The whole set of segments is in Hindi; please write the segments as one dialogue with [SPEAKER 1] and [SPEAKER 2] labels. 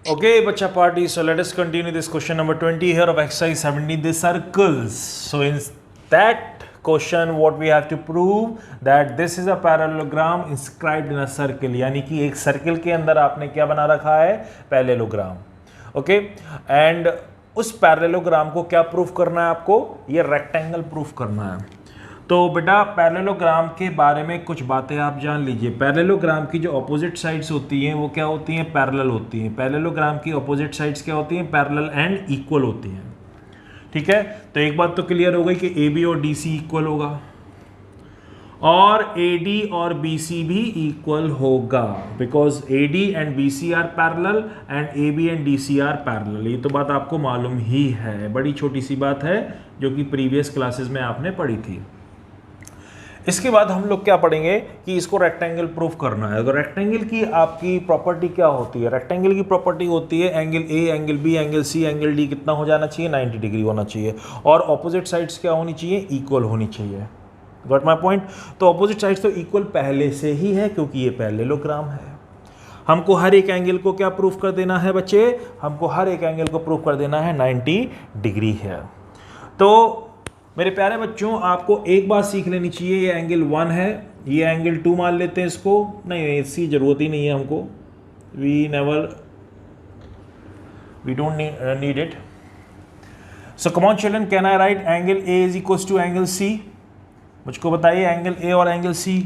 [SPEAKER 1] Okay, bacha party. So let us continue this question number 20 here of exercise 17, the circles. So in that question, what we have to prove that this is a parallelogram inscribed in a circle. यानी कि एक सर्कल के अंदर आपने क्या बना रखा है? पैरेललोग्राम. ओके, एंड उस पैरेललोग्राम को क्या प्रूफ करना है आपको? ये रेक्टेंगल प्रूफ करना है. तो बेटा पैरेललोग्राम के बारे में कुछ बातें आप जान लीजिए. पैरेललोग्राम की जो अपोजिट साइड्स होती हैं वो क्या होती हैं? पैरेलल होती हैं. पैरेललोग्राम की अपोजिट साइड्स क्या होती हैं? पैरेलल एंड इक्वल होती हैं. ठीक है, तो एक बात तो क्लियर हो गई कि ए बी और डी सी इक्वल होगा और ए डी और बी सी भी इक्वल होगा, because A D and B C are parallel and A B and D C are parallel. ये तो बात आपको मालूम ही है, बड़ी छोटी सी बात है जो कि प्रीवियस क्लासेस में आपने पढ़ी थी. इसके बाद हम लोग क्या पढ़ेंगे कि इसको रेक्टेंगल प्रूफ करना है. तो रेक्टेंगल की आपकी प्रॉपर्टी क्या होती है? रेक्टेंगल की प्रॉपर्टी होती है angle A, angle B, angle C, angle D कितना हो जाना चाहिए? 90 डिग्री होना चाहिए और ऑपोजिट साइड्स क्या होनी चाहिए? इक्वल होनी चाहिए. Got my point? तो ऑपोजिट साइड्स तो इक्वल पहले से ही है क्योंकि ये पैरेललोग्राम है. हमको हर एक एंगल को क्या प्रूफ कर देना है बच्चे? हमको हर एक एंगल को प्रूफ कर देना है 90 डिग्री है. तो मेरे प्यारे बच्चों, आपको एक बात सीख लेनी चाहिए. ये एंगल 1 है, ये एंगल 2 मान लेते हैं इसको. नहीं, इसकी ज़रूरत ही नहीं है हमको. We don't need it. So come on children, can I right angle A is equal to angle C? मुझको बताइए, एंगल ए और एंगल सी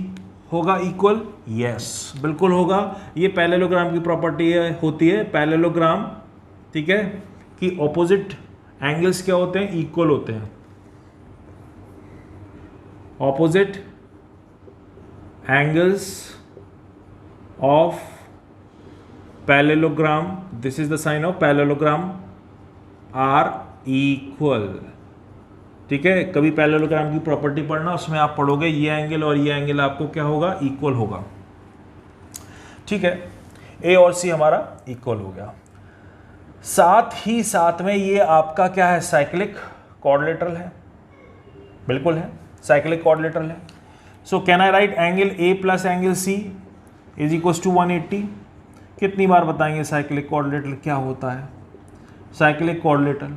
[SPEAKER 1] होगा इक्वल? यस, बिल्कुल होगा. ये पैरेललोग्राम की प्रॉपर्टी होती है. पैरेललोग्राम, ठीक है, कि ऑपोजिट एंगल्स क्या होते हैं? इक्वल होते हैं. Opposite angles of parallelogram, this is the sign of parallelogram, are equal. ठीक है, कभी पैरेललोग्राम की प्रॉपर्टी पढ़ना, उसमें आप पढ़ोगे ये एंगल और ये एंगल आपको क्या होगा? इक्वल होगा. ठीक है, ए और सी हमारा इक्वल हो गया. साथ ही साथ में ये आपका क्या है? साइक्लिक क्वाड्रिलेटरल है. बिल्कुल है, साइक्लिक क्वाड्रिलेटरल है. So can I right angle A plus angle C is equal to 180? कितनी बार बताएंगे साइक्लिक क्वाड्रिलेटरल क्या होता है? साइक्लिक क्वाड्रिलेटरल,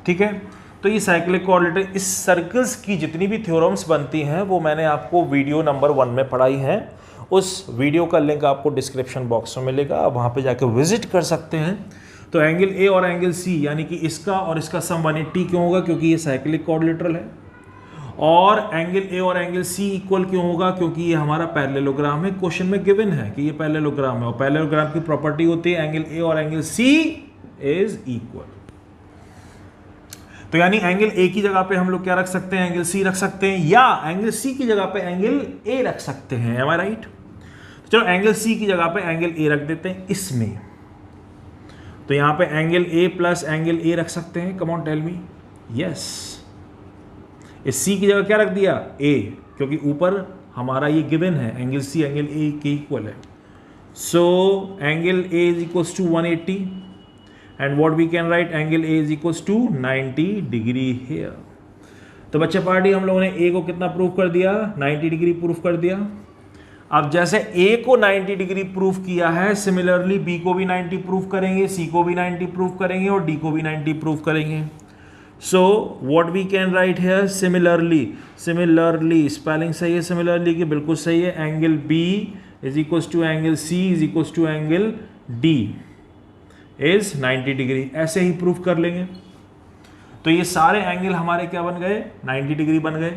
[SPEAKER 1] ठीक है. तो ये साइक्लिक क्वाड्रिलेटरल, इस सर्कल्स की जितनी भी थ्योरम्स बनती हैं वो मैंने आपको वीडियो नंबर 1 में पढ़ाई हैं. उस वीडियो का लिंक आपको डिस्क्रिप्शन बॉक्स में मिलेगा, आप वहाँ पे जाकर विजिट कर सकते हैं. तो एंगल ए और एंगल सी यानी कि इसका और इसका सम 180 क्यों होगा? क्योंकि ये साइक्लिक क्वाड्रिलेटरल है. और एंगल ए और एंगल सी इक्वल क्यों होगा? क्योंकि ये हमारा पैरेललोग्राम है. क्वेश्चन में गिवन है कि ये पैरेललोग्राम है और पैरेललोग्राम की प्रॉपर्टी होती है एंगल ए और एंगल सी इज इक्वल. तो यानी एंगल ए की जगह पे हम लोग क्या रख सकते हैं? एंगल सी रख सकते हैं, या एंगल सी की जगह पे एंगल ए रख सकते हैं. M I right? चलो एंगल सी की जगह पे एंगल ए रख देते हैं इसमें. तो यहां पे angle A plus angle A रख सकते हैं. Come on tell me. Yes, इस सी की जगह क्या रख दिया? ए, क्योंकि ऊपर हमारा ये गिवन है एंगल सी एंगल ए के इक्वल है. So angle A is equal to 180 and what we can write? Angle A is equal to 90 degree here. तो बच्चे पार्टी, हम लोगों ने ए को कितना प्रूफ कर दिया? 90 डिग्री प्रूफ कर दिया. अब जैसे ए को 90 डिग्री प्रूफ किया है, सिमिलरली बी को भी 90 प्रूफ करेंगे, सी को भी 90 प्रूफ करेंगे और डी को भी 90 प्रूफ करेंगे. So what we can write here? Similarly spelling सही है similarly की, बिल्कुल सही है. Angle B is equal to angle C is equal to angle D is 90 degree. ऐसे ही प्रूफ कर लेंगे. तो ये सारे एंगल हमारे क्या बन गए? 90 डिग्री बन गए.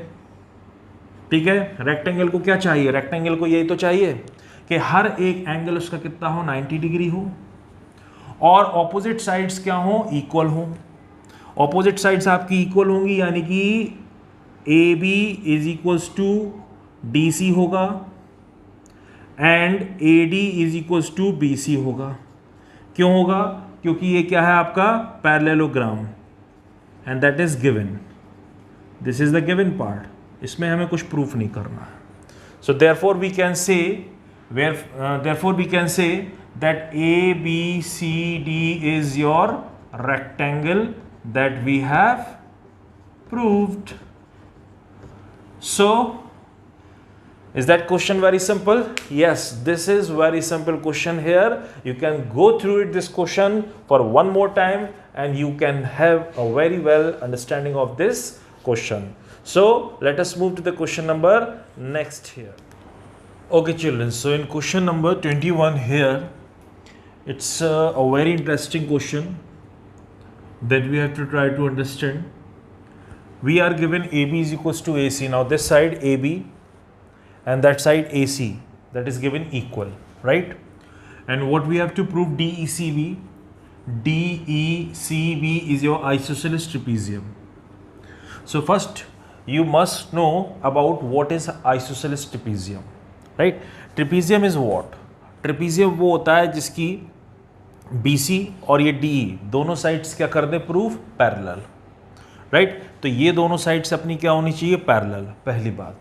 [SPEAKER 1] ठीक है, रेक्टेंगल को क्या चाहिए? रेक्टेंगल को यही तो चाहिए कि हर एक एंगल उसका कितना हो? 90 डिग्री हो और ऑपोजिट साइड्स क्या हो? इक्वल हो. ऑपोजिट साइड्स आपकी इक्वल होंगी यानी कि A B is equals to D C होगा and A D is equals to B C होगा. क्यों होगा? क्योंकि ये क्या है आपका? Parallelogram and that is given. This is the given part. इसमें हमें कुछ प्रूफ नहीं करना है. So therefore we can say that A B C D is your rectangle that we have proved. So Is that question very simple? Yes, this is very simple question here. You can go through it, this question for one more time, and you can have a very well understanding of this question. So let us move to the question number next here. Okay children, so in question number 21 here, it's a very interesting question that we have to try to understand. We are given AB is equals to AC. Now this side AB and that side AC, that is given equal, right? And what we have to prove, DECB. DECB is your isosceles trapezium. So first you must know about what is isosceles trapezium, right? Trapezium is what? Trapezium वो होता है जिसकी BC और ये DE दोनों साइड्स क्या कर दे, प्रूफ पैरेलल, राइट? तो ये दोनों साइड्स अपनी क्या होनी चाहिए, पैरेलल, पहली बात।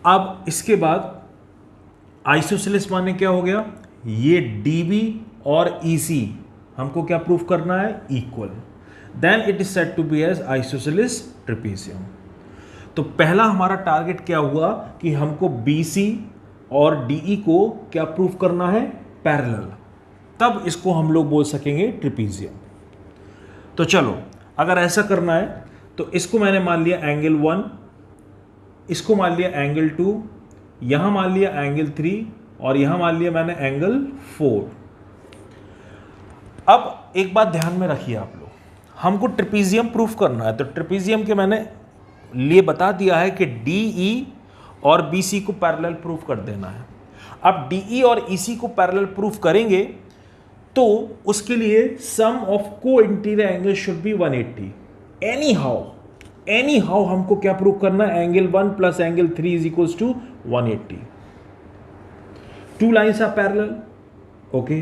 [SPEAKER 1] अब इसके बाद आइसोसेलेस माने क्या हो गया, ये DB और EC हमको क्या प्रूफ करना है, equal, then it is said to be as isosceles trapezium. तो पहला हमारा टारगेट क्या हुआ कि हमको BC और DE को क्या प्रूफ करना है, पैरेलल, तब इसको हम लोग बोल सकेंगे ट्रेपेजियम। तो चलो अगर ऐसा करना है तो इसको मैंने मान लिया एंगल 1, इसको मान लिया एंगल 2, यहां मान लिया एंगल 3 और यहां मान लिया मैंने एंगल 4। अब एक बात ध्यान में रखिए आप लोग, हमको ट्रेपेजियम प्रूफ करना है, तो ट्रेपेजियम के मैंने लिए बता दिया है कि DE और BC को पैरेलल प्रूफ कर देना है। अब DE और EC को पैरेलल प्रूफ करेंगे तो उसके लिए sum of co interior angle should be 180। Anyhow हमको क्या प्रूव करना है, angle 1 plus angle 3 is equals to 180। Two lines are parallel, okay,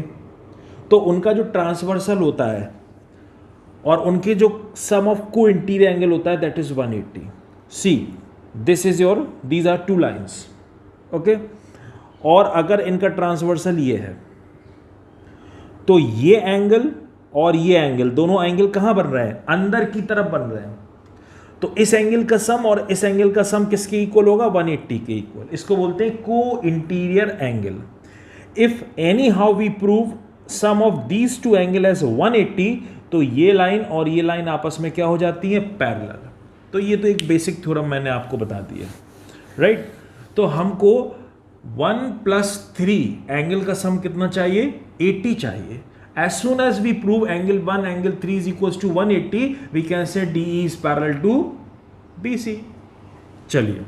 [SPEAKER 1] तो उनका जो ट्रांसवर्सल होता है और उनके जो sum of co interior angle होता है that is 180। See this is your, these are two lines, okay, और अगर इनका ट्रांसवर्सल ये है तो ये एंगल और ये एंगल, दोनों एंगल कहां बन रहे हैं, अंदर की तरफ बन रहे हैं। तो इस एंगल का सम और इस एंगल का सम किसके इक्वल होगा, 180 के इक्वल। इसको बोलते हैं co interior angle. If anyhow we prove sum of these two angle as 180, तो ये लाइन और ये लाइन आपस में क्या हो जाती है, पैरेलल। तो ये तो एक बेसिक थ्योरम मैंने आपको बता दिया, राइट? तो हमको 1 प्लस 3 एंगल का सम कितना चाहिए, 80 चाहिए। As soon as we prove angle 1, angle 3 is equals to 180, we can say DE is parallel to BC। चलिए,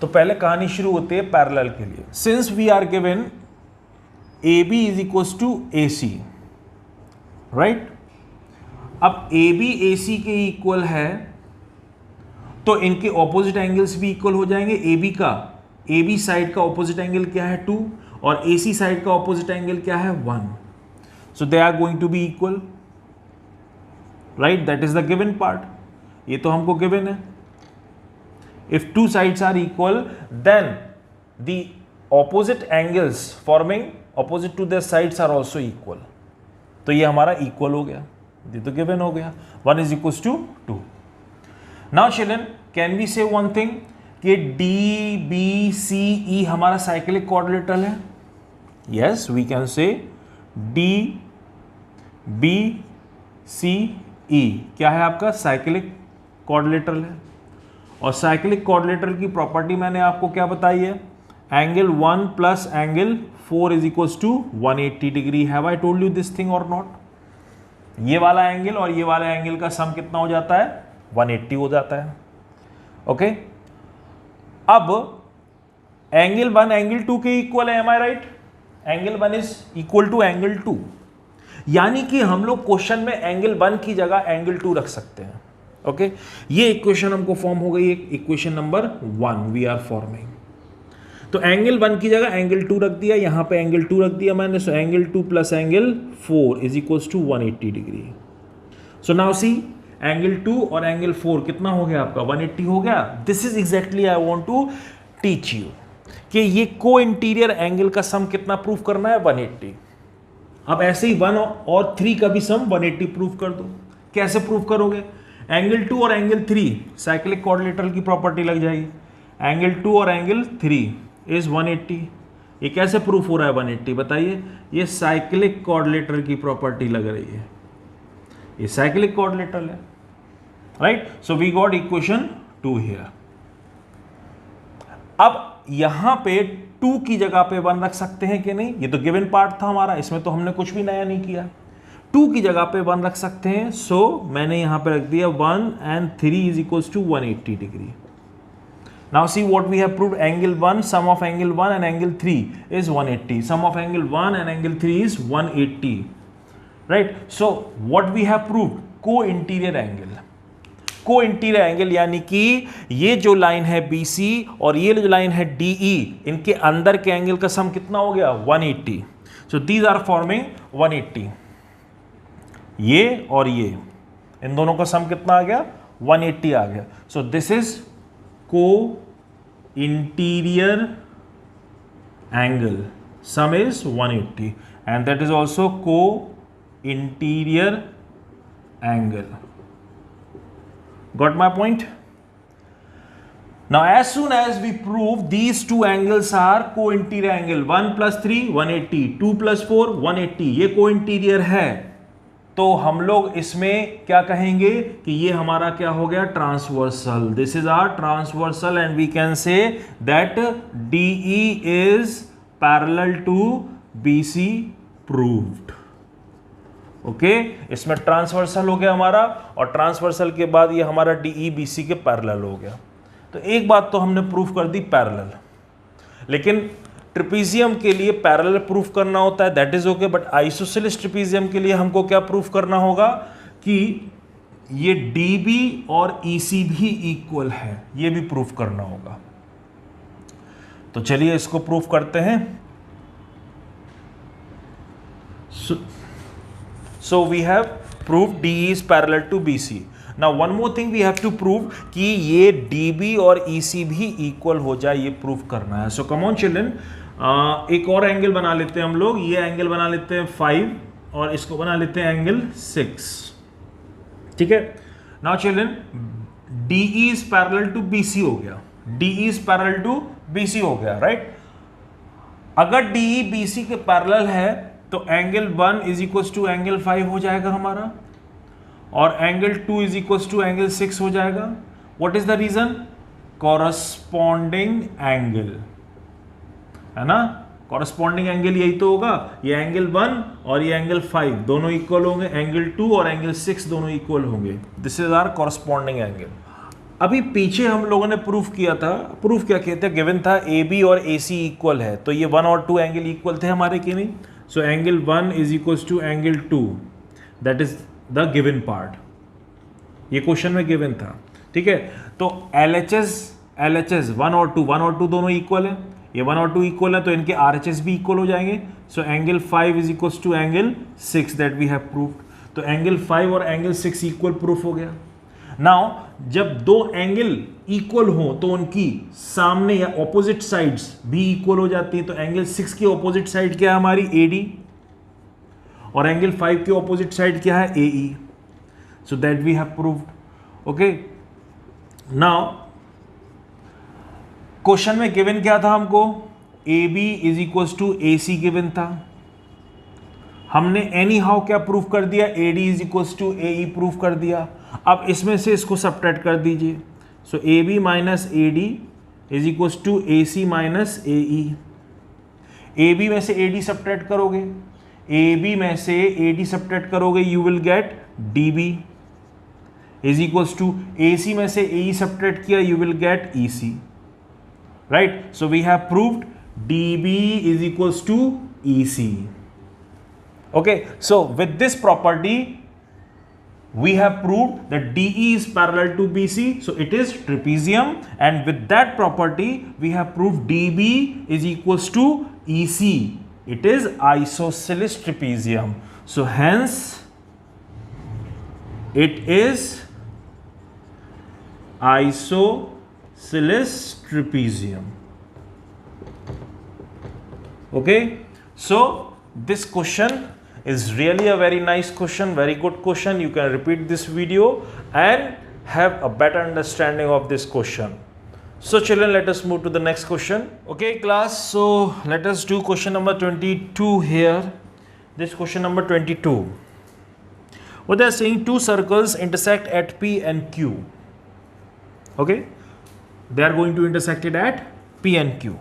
[SPEAKER 1] तो पहले कहानी शुरू होती है पैरेलल के लिए। Since we are given AB is equals to AC, right? अब AB AC के इक्वल है तो इनके ऑपोजिट एंगल्स भी इक्वल हो जाएंगे। AB साइड का ऑपोजिट एंगल क्या है, 2, और AC साइड का ऑपोजिट एंगल क्या है, 1। So they are going to be equal, right? That is the given part. ये तो हमको given है। If two sides are equal, then the opposite angles forming opposite to their sides are also equal. तो ये हमारा equal हो गया, ये तो given हो गया, 1 is equals to 2. Now children, can we say one thing कि DBCE हमारा साइक्लिक क्वाड्रिलेटरल है? Yes, we can say DBCE क्या है आपका, साइक्लिक क्वाड्रिलेटरल है। और साइक्लिक क्वाड्रिलेटरल की प्रॉपर्टी मैंने आपको क्या बताई है, angle 1 plus angle 4 is equals to 180 degree. Have I told you this thing और नॉट? ये वाला एंगल और ये वाला एंगल का सम कितना हो जाता है, 180 हो जाता है, ओके। अब एंगल 1 एंगल 2 के इक्वल है, am I right? Angle 1 is equal to angle 2, यानी कि हम लोग क्वेश्चन में एंगल 1 की जगह एंगल 2 रख सकते हैं, ओके। ये इक्वेशन हमको फॉर्म हो गई, equation number 1 we are forming. तो एंगल 1 की जगह एंगल 2 रख दिया, यहां पे एंगल 2 रख दिया मैंने, so angle 2 plus angle 4 is equals to 180 degree. So now see, angle 2 और एंगल 4 कितना हो गया आपका, 180 हो गया। This is exactly I want to teach you कि ये को इंटीरियर एंगल का सम कितना प्रूफ करना है, 180। अब ऐसे ही 1 और 3 का भी सम 180 प्रूफ कर दो। कैसे प्रूफ करोगे, एंगल 2 और एंगल 3 साइक्लिक क्वाड्रिलेटरल की प्रॉपर्टी लग जाएगी। एंगल 2 और एंगल 3 इज 180। ये कैसे प्रूफ हो रहा है 180 बताइए? ये साइक्लिक क्वाड्रिलेटरल की प्रॉपर्टी लग रही है, ये साइक्लिक क्वाड्रिलेटरल है, right? So we got equation 2 here. अब यहां पे 2 की जगह पे 1 रख सकते हैं कि नहीं? ये तो गिवन पार्ट था हमारा, इसमें तो हमने कुछ भी नया नहीं किया। 2 की जगह पे 1 रख सकते हैं, सो मैंने यहां पे रख दिया 1 and 3 is equals to 180 degree. Now see what we have proved. Angle 1, sum of angle 1 and angle 3 is 180. Sum of angle 1 and angle 3 is 180. Right? So what we have proved? Co-interior angle. Co-interior angle यानी कि ये जो लाइन है BC और ये जो लाइन है DE, इनके अंदर के एंगल का सम कितना हो गया? 180. So these are forming 180. ये और ये, इन दोनों का सम कितना आ गया? 180 आ गया. So this is co-interior angle, sum is 180 and that is also co-interior angle. Got my point? Now as soon as we prove these two angles are co-interior angle, 1 plus 3 180, 2 plus 4 180, ये co-interior है, तो हम लोग इसमें क्या कहेंगे कि ये हमारा क्या हो गया? Transversal. This is our transversal and we can say that DE is parallel to BC proved. Okay, इसमें ट्रांसवर्सल हो गया हमारा, और ट्रांसवर्सल के बाद ये हमारा DE BC के पैरेलल हो गया. तो एक बात तो हमने प्रूफ कर दी पैरेलल, लेकिन ट्रिपीजियम के लिए पैरेलल प्रूफ करना होता है, that is okay. But isosceles trapezium के लिए हमको क्या प्रूफ करना होगा? कि ये DB और EC भी इक्वल है, ये भी प्रूफ करना होगा. तो चलिए इसको प्रूफ करते हैं. So we have proved DE is parallel to BC. Now one more thing we have to prove कि ये DB और EC भी इक्वल हो जाए, ये प्रूफ करना है. So come on children, एक और एंगल बना लेते हैं हम लोग. ये एंगल बना लेते हैं 5 और इसको बना लेते हैं एंगल 6. ठीक है. Now children, DE is parallel to BC हो गया, DE is parallel to BC हो गया, राइट? अगर DE BC के पैरेलल है तो angle 1 is equal to angle 5 हो जाएगा हमारा, और angle 2 is equal to angle 6 हो जाएगा. What is the reason? Corresponding angle, है ना? कॉरस्पॉन्डिंग एंगल यही तो होगा. ये एंगल 1 और ये एंगल 5 दोनों इक्वल होंगे, एंगल 2 और एंगल 6 दोनों इक्वल होंगे. This is our corresponding angle. अभी पीछे हम लोगों ने प्रूफ किया था, प्रूफ क्या कहते हैं? गिवन था AB और AC इक्वल है, तो ये 1 और 2 एंगल इक्वल थे हमारे कि नहीं? So angle 1 is equal to angle 2, that is the given part. ये क्वेश्चन में गिवन था, ठीक है. तो LHS 1 और 2 दोनों इक्वल है, ये 1 और 2 इक्वल है, तो इनके RHS भी इक्वल हो जाएंगे. So angle 5 is equal to angle 6 that we have proved. तो एंगल 5 और एंगल 6 इक्वल प्रूफ हो गया. नाउ जब दो एंगल इक्वल हो तो उनकी सामने या ऑपोजिट साइड्स भी इक्वल हो जाती हैं. तो एंगल 6 की ऑपोजिट साइड क्या है हमारी? AD, और एंगल 5 की ऑपोजिट साइड क्या है? AE. So that we have proved. Okay. Now question में गिवन क्या था हमको? AB is equal to AC given था. हमने एनी हाउ क्या प्रूफ कर दिया? AD is equal to AE proof कर दिया. अब इसमें से इसको सब्ट्रैक्ट कर दीजिए. So AB minus AD is equal to AC minus AE. AB में से AD सब्ट्रैक्ट करोगे, AB में से AD सब्ट्रैक्ट करोगे, you will get DB is equal to AC में से AE सब्ट्रैक्ट किया, you will get EC, right? So we have proved DB is equal to EC. Okay, so with this property we have proved that DE is parallel to BC, so it is trapezium, and with that property we have proved DB is equals to EC, it is isosceles trapezium. So hence it is isosceles trapezium. Okay, so this question is really a very nice question, very good question. You can repeat this video and have a better understanding of this question. So children, let us move to the next question. Okay class, so let us do question number 22 here. This question number 22. What they are saying, two circles intersect at P and Q. Okay, they are going to intersect it at P and Q.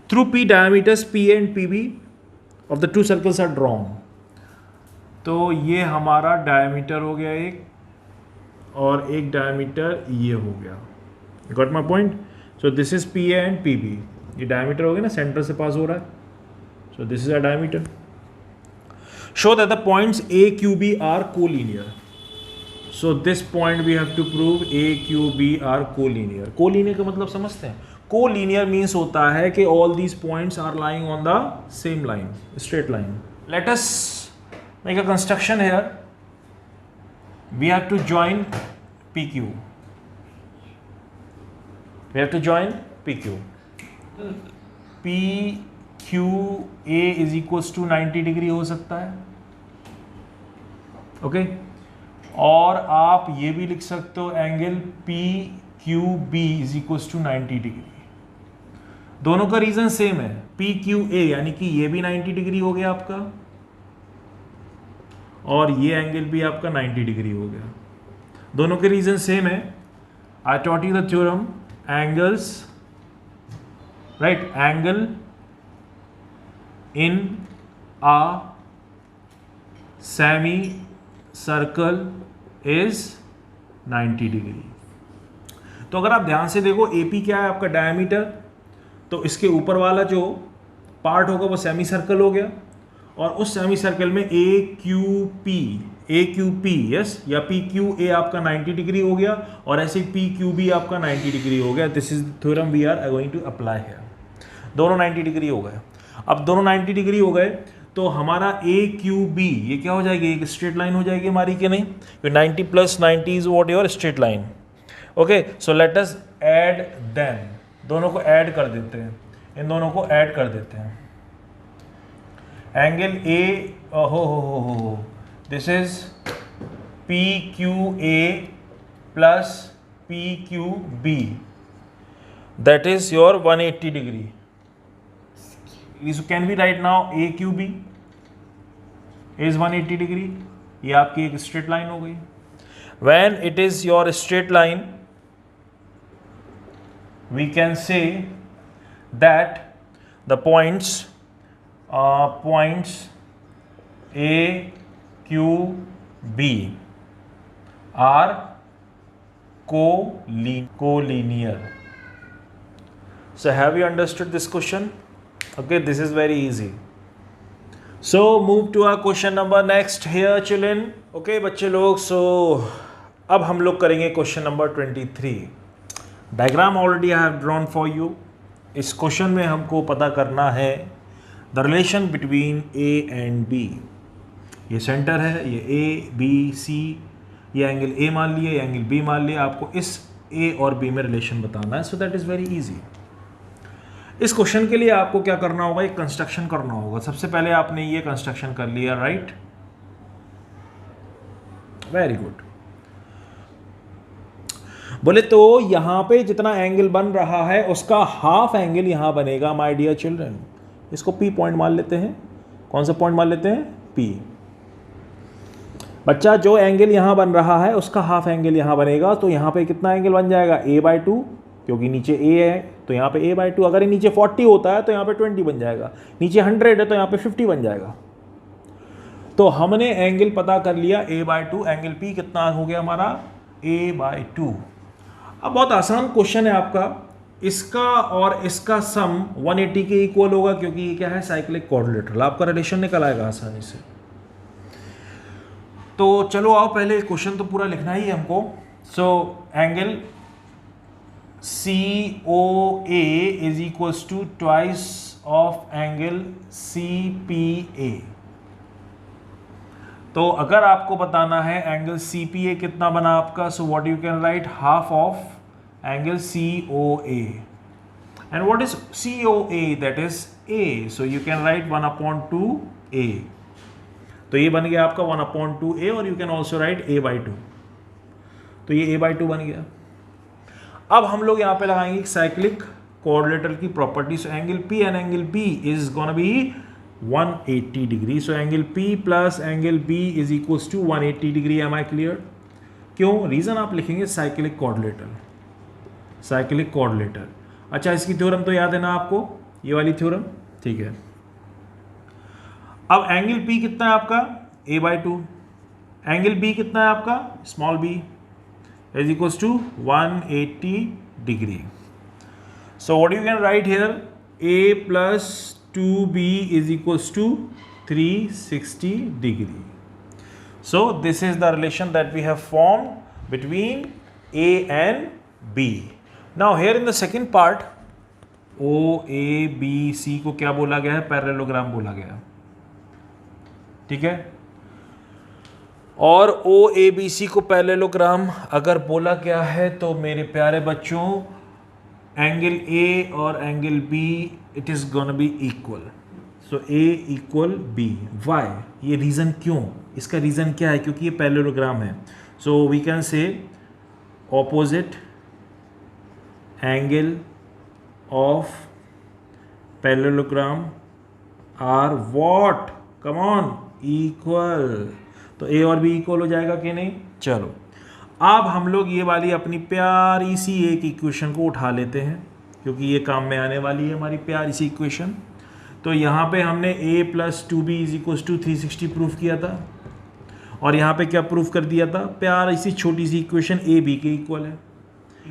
[SPEAKER 1] Through P diameters PA and PB of the two circles are drawn. तो ये हमारा डायमीटर हो गया एक, और एक डायमीटर ये हो गया. Got my point. So this is P A and P B. ये डायमीटर हो गया ना, सेंटर से पास हो रहा है. So this is a diameter. Show that the points A Q B are collinear. So this point we have to prove A Q B are collinear. Collinear का मतलब समझते हैं. कोलिनियर मीन्स होता है कि all these points are lying on the same line, straight line. Let us make a construction here. We have to join PQ. We have to join PQ. PQA is equals to 90 degree हो सकता है. ओके और आप ये भी लिख सकते हो angle PQB is equals to 90 degree. दोनों का रीजन सेम है. PQA यानी कि ये भी 90 डिग्री हो गया आपका, और ये एंगल भी आपका 90 डिग्री हो गया. दोनों के रीजन सेम है. I taught you the theorem angles, right, angle in a semicircle is 90 degree. तो अगर आप ध्यान से देखो, AP क्या है आपका डायमीटर, तो इसके ऊपर वाला जो पार्ट होगा वो सेमी सर्कल हो गया, और उस सेमी सर्कल में AQP यस या PQA आपका 90 डिग्री हो गया, और ऐसे PQB आपका 90 डिग्री हो गया. This is theorem we are going to apply here. दोनों 90 डिग्री हो गए. अब दोनों 90 डिग्री हो गए तो हमारा AQB ये क्या हो जाएगी, एक स्ट्रेट लाइन हो जाएगी हमारी कि नहीं. 90 plus 90 is what your straight line. Okay so let us add them. दोनों को ऐड कर देते हैं, इन दोनों को ऐड कर देते हैं. एंगल ए हो this is PQA plus PQB, that is your 180 degree. This can be right now AQB is 180 degree. ये आपकी एक स्ट्रेट लाइन हो गई. When it is your straight line, we can say that the points A, Q, B are collinear. So have you understood this question? Okay, this is very easy. So move to our question number next here children. Okay बच्चे लोग, so अब हम लोग करेंगे question number 23. Diagram already I have drawn for you. इस क्वेश्चन में हमको पता करना है the relation between A and B. ये सेंटर है, ये A B C, ये एंगल A मान लिया, ये एंगल B मान लिया. आपको इस A और B में रिलेशन बताना है. So that is very easy. इस क्वेश्चन के लिए आपको क्या करना होगा, एक कंस्ट्रक्शन करना होगा. सबसे पहले आपने ये कंस्ट्रक्शन कर लिया, राइट, वेरी गुड. बोले तो यहां पे जितना एंगल बन रहा है उसका हाफ एंगल यहां बनेगा माय डियर चिल्ड्रन. इसको P पॉइंट मान लेते हैं. कौन सा पॉइंट मान लेते हैं, P. बच्चा जो एंगल यहां बन रहा है उसका हाफ एंगल यहां बनेगा. तो यहां पे कितना एंगल बन जाएगा, A/2, क्योंकि नीचे A है तो यहाँ पे A/2. अगर ये नीचे 40 होता है तो यहाँ पे 20 बन जाएगा. नीचे 100 है तो यहाँ पे 50 बन जाएगा. तो हमने एंगल पता कर लिया A/2. एंगल P कितना हो गया हमारा, A/2. अब बहुत आसान क्वेश्चन है आपका. इसका और इसका सम 180 के इक्वल होगा, क्योंकि ये क्या है, साइक्लिक क्वाड्रिलेटरल. आपका रिलेशन निकल आएगा आसानी से. तो चलो आओ, पहले क्वेश्चन तो पूरा लिखना ही है हमको. So angle COA is equals to twice of angle CPA. तो अगर आपको बताना है एंगल CPA कितना बना आपका, सो what you can right, half of angle COA. And what is COA, that is A. So you can right 1/2A. तो ये बन गया आपका 1/2A, और you can also right A/2. तो ये A/2 बन गया. अब हम लोग यहाँ पे लगाएंगे साइक्लिक कोऑर्डिनेटर की property. So angle P and angle B is gonna be 180 degree. So angle P plus angle B is equals to 180 degree. Am I clear? क्यों? रीजन आप लिखेंगे साइक्लिक कोऑर्डिनेटर. Cyclic coordinator. अच्छा, इसकी थ्योरम तो याद है ना आपको, ये वाली थ्योरम? ठीक है. अब एंगल P कितना है आपका? a/2. एंगल B कितना है आपका? Small b is equals to 180 degree. So what you can write here? a plus 2b is equals to 360 degree. So this is the relation that we have formed between A and B. Now here in the second part, OABC को क्या बोला गया है? पैरेललोग्राम बोला गया. ठीक है. और OABC को पैरेललोग्राम अगर बोला गया है तो मेरे प्यारे बच्चों, एंगल A और angle B it is gonna be equal. So A equal B. Why? ये रीज़न क्यों? इसका रीज़न क्या है? क्योंकि ये पैरेललोग्राम है. So we can say opposite angle of parallelogram are what? Come on, equal. तो A और B इक्वल हो जाएगा कि नहीं? चलो, अब हम लोग ये वाली अपनी प्यारी सी एक इक्वेशन को उठा लेते हैं, क्योंकि ये काम में आने वाली है हमारी प्यारी सी इक्वेशन. तो यहाँ पे हमने a plus 2b is equal to 360 proof किया था, और यहाँ पे क्या प्रूफ कर दिया था? प्यारी सी छोटी सी इक्वेशन a b के इक्वल है.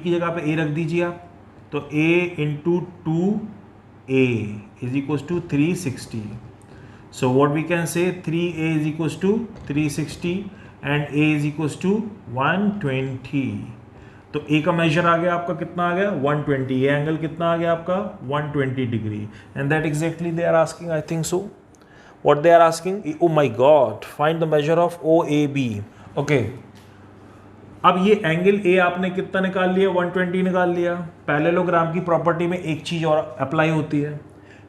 [SPEAKER 1] की जगह पे a रख दीजिए आप. तो a into 2a is equal to 360. So what we can say 3a is equal to 360 and a is equal to 120. तो A का मेजर आ गया आपका, कितना आ गया? 120. ये एंगल कितना आ गया आपका? 120 degree. And that exactly they are asking, I think so. What they are asking? Oh my God, find the measure of OAB. Okay, अब ये एंगल A आपने कितना निकाल लिया? 120 निकाल लिया. पैरेललोग्राम की प्रॉपर्टी में एक चीज और अप्लाई होती है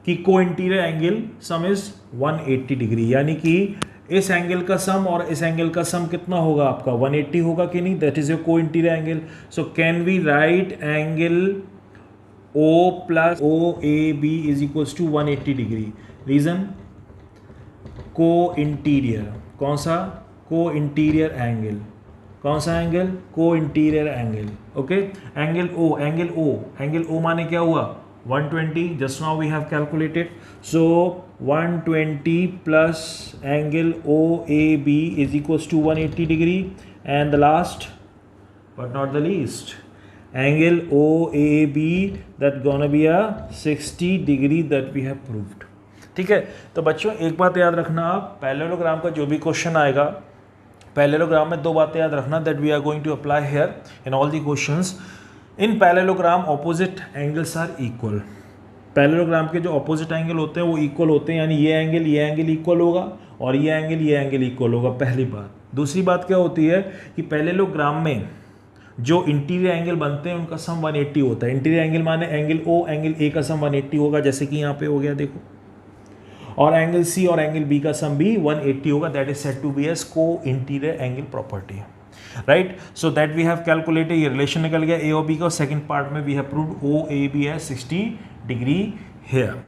[SPEAKER 1] कि को interior angle sum is 180 degree, यानी कि इस एंगल का सम और इस एंगल का सम कितना होगा आपका? 180 होगा कि नहीं? That is your co interior angle. So can we write angle O plus OAB is equals to 180 degree. Reason? Co interior. कौन सा? Co interior angle. कौन सा angle? Co interior angle. Okay. Angle O, angle O, angle O माने क्या हुआ? 120. Just now we have calculated. So 120 plus angle OAB is equals to 180 degree, and the last but not the least, angle OAB that gonna be a 60 degree that we have proved. ठीक है. तो बच्चों एक बात याद रखना, आप पैरेललोग्राम का जो भी क्वेश्चन आएगा, पैरेललोग्राम में दो बातें याद रखना that we are going to apply here in all the questions. In parallelogram opposite angles are equal. Parallelogram के जो ऑपोजिट एंगल होते हैं वो इक्वल होते हैं, यानी ये एंगल इक्वल होगा और ये एंगल इक्वल होगा. पहली बात. दूसरी बात क्या होती है कि पैरेललोग्राम में जो इंटीरियर एंगल बनते हैं उनका सम 180 होता है. इंटीरियर एंगल माने एंगल O, एंगल A का सम 180 होगा, जैसे कि यहाँ पे हो गया देखो. और एंगल C और एंगल B का सम भी 180 होगा. That is said to be as को interior angle property. Right. So that we have calculated. ये रिलेशन निकल गया A और B का. सेकंड पार्ट में वी हैव प्रूव्ड OAB है 60 डिग्री हेयर.